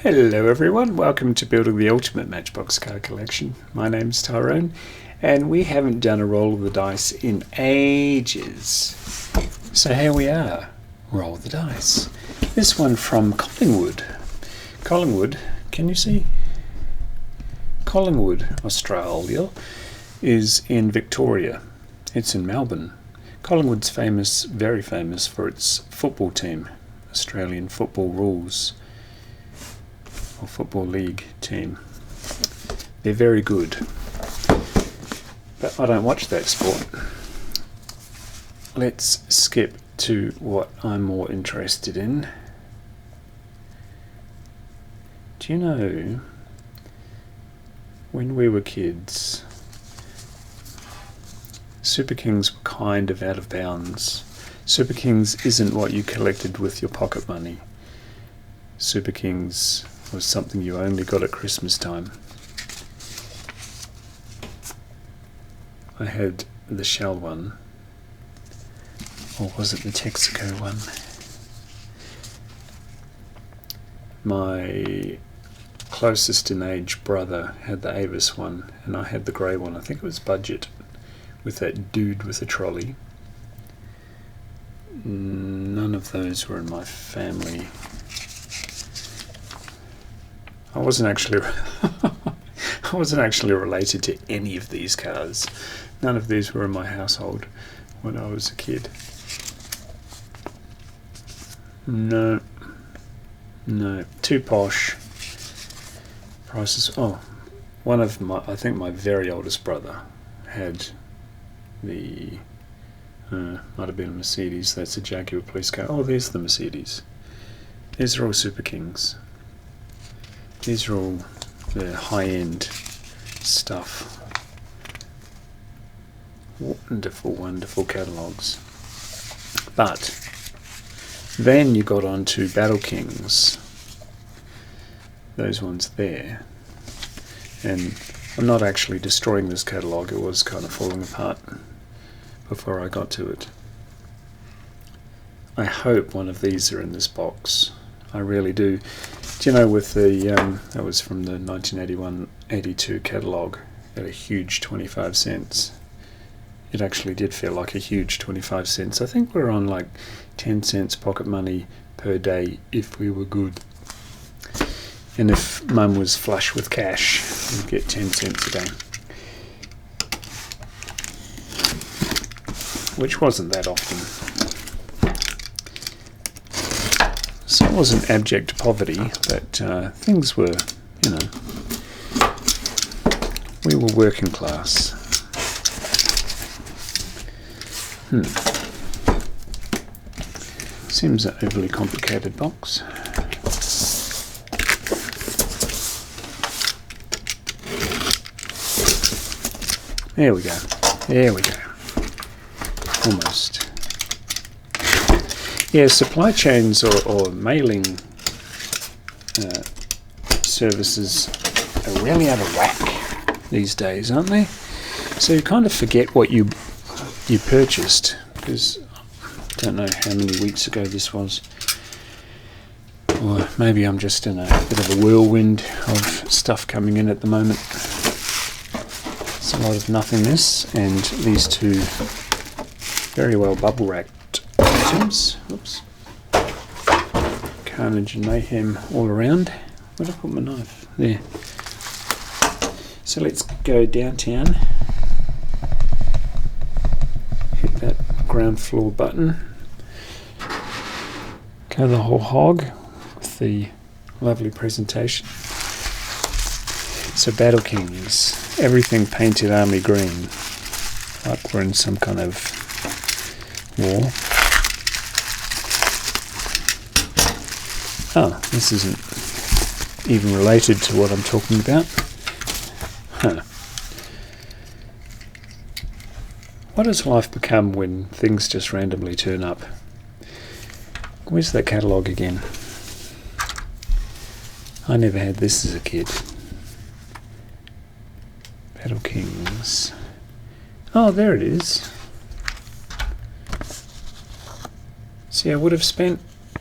Hello everyone, welcome to building the ultimate Matchbox card collection. My name's Tyrone and we haven't done a roll of the dice in ages. So here we are, roll the dice. This one from Collingwood. Collingwood, can you see? Collingwood, Australia, is in Victoria. It's in Melbourne. Collingwood's famous, very famous for its football team, Australian football rules. Or Football League team. They're very good. But I don't watch that sport. Let's skip to what I'm more interested in. Do you know, when we were kids, SuperKings were kind of out of bounds. SuperKings isn't what you collected with your pocket money. SuperKings was something you only got at Christmas time. I had the Shell one, or was it the Texaco one? My closest in age brother had the Avis one, and I had the grey one. I think it was budget, with that dude with a trolley. None of those were in my family. I wasn't actually related to any of these cars. None of these were in my household when I was a kid. No, too posh. Prices. Oh, one of my, I think my very oldest brother had the, might have been a Mercedes. That's a Jaguar police car. Oh, there's the Mercedes. These are all SuperKings. These are all the high-end stuff. Wonderful, wonderful catalogues. But then you got on to BattleKings. Those ones there. And I'm not actually destroying this catalogue. It was kind of falling apart before I got to it. I hope one of these are in this box. I really do. Do you know, with the, that was from the 1981-82 catalogue at a huge 25 cents. It actually did feel like a huge 25 cents. I think we're on like 10 cents pocket money per day if we were good. And if Mum was flush with cash, we'd get 10 cents a day. Which wasn't that often. So it wasn't abject poverty, but things were, you know, we were working class. Seems an overly complicated box. There we go. There we go. Almost. Yeah, supply chains or mailing services are really out of whack these days, aren't they? So you kind of forget what you purchased, because I don't know how many weeks ago this was. Or maybe I'm just in a bit of a whirlwind of stuff coming in at the moment. It's a lot of nothingness, and these two very well bubble wrapped items. Oops. Carnage and mayhem all around. Where did I put my knife? There. So let's go downtown. Hit that ground floor button. Go the whole hog with the lovely presentation. So BattleKings, everything painted army green, like we're in some kind of war. Oh, this isn't even related to what I'm talking about. Huh. What does life become when things just randomly turn up? Where's that catalogue again? I never had this as a kid. BattleKings. Oh, there it is. See, I would have spent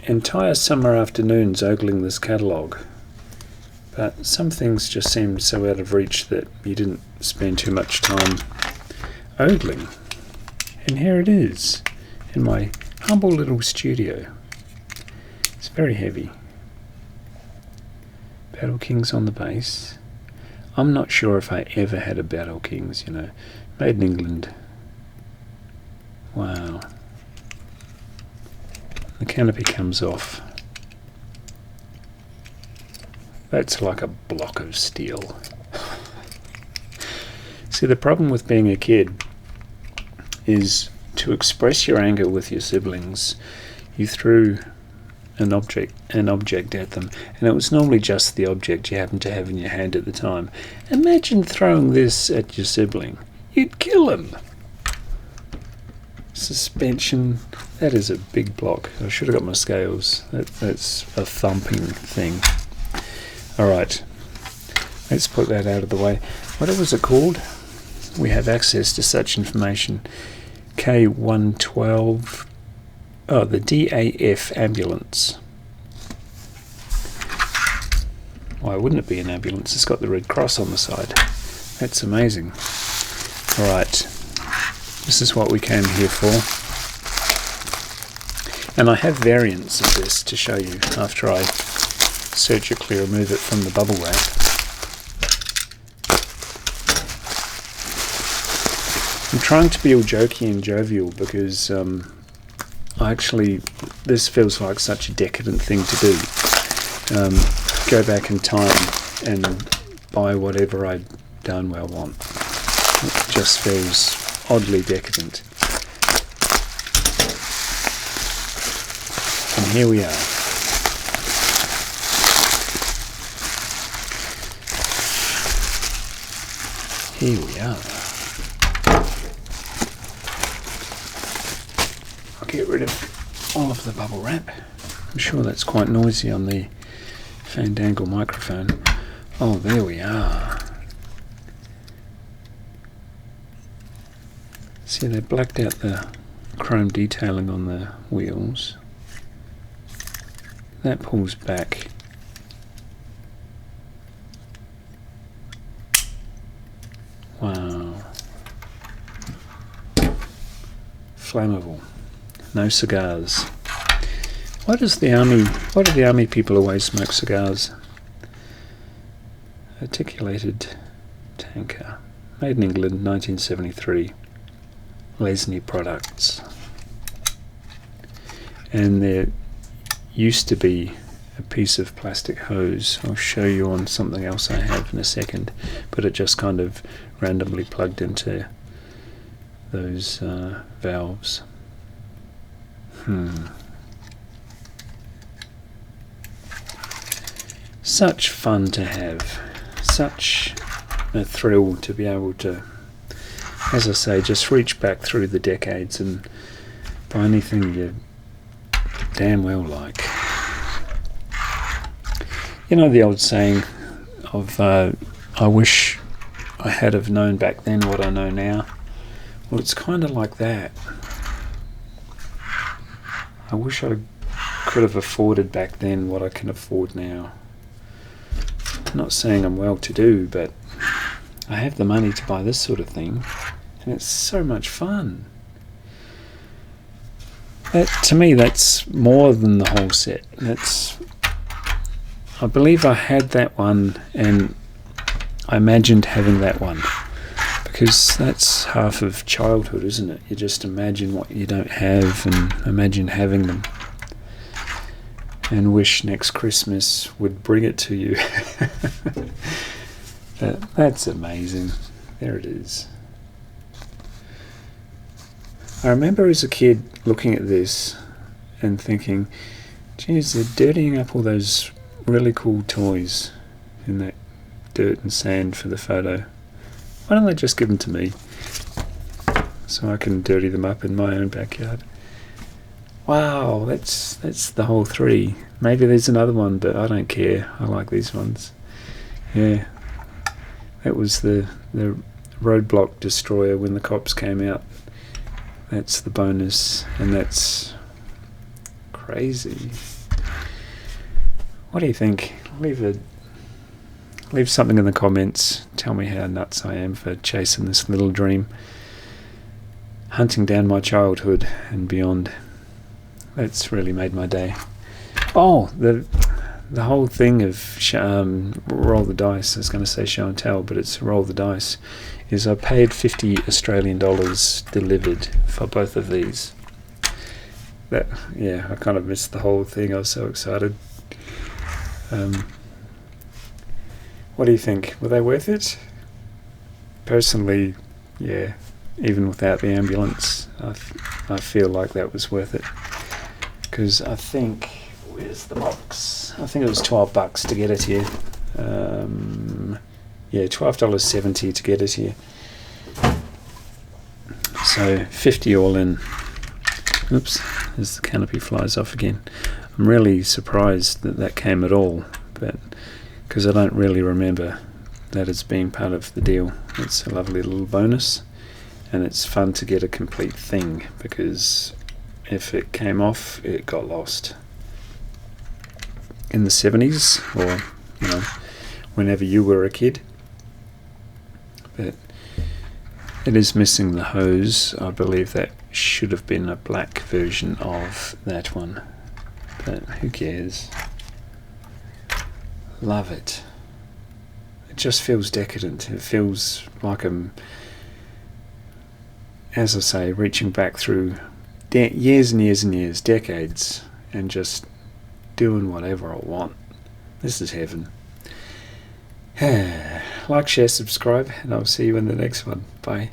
entire summer afternoons ogling this catalogue But some things just seemed so out of reach that you didn't spend too much time ogling. And here it is, in my humble little studio. It's very heavy. BattleKings on the base. I'm not sure if I ever had a BattleKings, you know. Made in England. Wow. The canopy comes off. That's like a block of steel. See, the problem with being a kid is to express your anger with your siblings, you threw an object at them, and it was normally just the object you happened to have in your hand at the time. Imagine throwing this at your sibling. You'd kill him. Suspension, that is a big block. I should have got my scales. That's a thumping thing. Alright, let's put that out of the way. What was it called? We have access to such information. K112. Oh, the DAF ambulance. Why wouldn't it be an ambulance? It's got the Red Cross on the side. That's amazing. Alright, this is what we came here for. And I have variants of this to show you after I surgically remove it from the bubble wrap. I'm trying to be all jokey and jovial because this feels like such a decadent thing to do. Go back in time and buy whatever I darn well want. It just feels oddly decadent. And here we are. Here we are. I'll get rid of all of the bubble wrap. I'm sure that's quite noisy on the Fandangle microphone. Oh, there we are. See, they blacked out the chrome detailing on the wheels. That pulls back. Wow. Flammable. No cigars. Why do the army people always smoke cigars? Articulated tanker. Made in England, 1973. Lesney products. And there used to be a piece of plastic hose. I'll show you on something else I have in a second, but it just kind of randomly plugged into those valves. Such fun to have. Such a thrill to be able to, as I say, just reach back through the decades and buy anything you damn well like. You know the old saying of I wish I had have known back then what I know now. Well, it's kind of like that. I wish I could have afforded back then what I can afford now. I'm not saying I'm well to do, but I have the money to buy this sort of thing, and it's so much fun. To me, that's more than the whole set. I believe I had that one, and I imagined having that one, because that's half of childhood, isn't it? You just imagine what you don't have and imagine having them, and wish next Christmas would bring it to you. That's amazing. There it is. I remember as a kid looking at this and thinking, geez, they're dirtying up all those really cool toys in that dirt and sand for the photo. Why don't they just give them to me so I can dirty them up in my own backyard? Wow, that's the whole 3. Maybe there's another one, but I don't care. I like these ones. Yeah, that was the roadblock destroyer when the cops came out. That's the bonus, and that's crazy. What do you think? Leave a leave something in the comments. Tell me how nuts I am for chasing this little dream, hunting down my childhood and beyond. That's really made my day. Oh, the whole thing of roll the dice, I was going to say show and tell, but it's roll the dice, is I paid 50 Australian dollars delivered for both of these. I kind of missed the whole thing. I was so excited. What do you think? Were they worth it? Personally, yeah. Even without the ambulance, I feel like that was worth it. Because I think, where's the box? I think it was $12 to get it here. $12.70 to get it here. So 50 all in. Oops, as the canopy flies off again. I'm really surprised that came at all, but because I don't really remember that as being part of the deal. It's a lovely little bonus, and it's fun to get a complete thing, because if it came off, it got lost in the 70s, or whenever you were a kid. But it is missing the hose. I believe that should have been a black version of that one, but who cares? Love it. It just feels decadent. It feels like I'm, as I say, reaching back through years and years and years, decades, and just doing whatever I want. This is heaven. Like, share, subscribe, and I'll see you in the next one. Bye.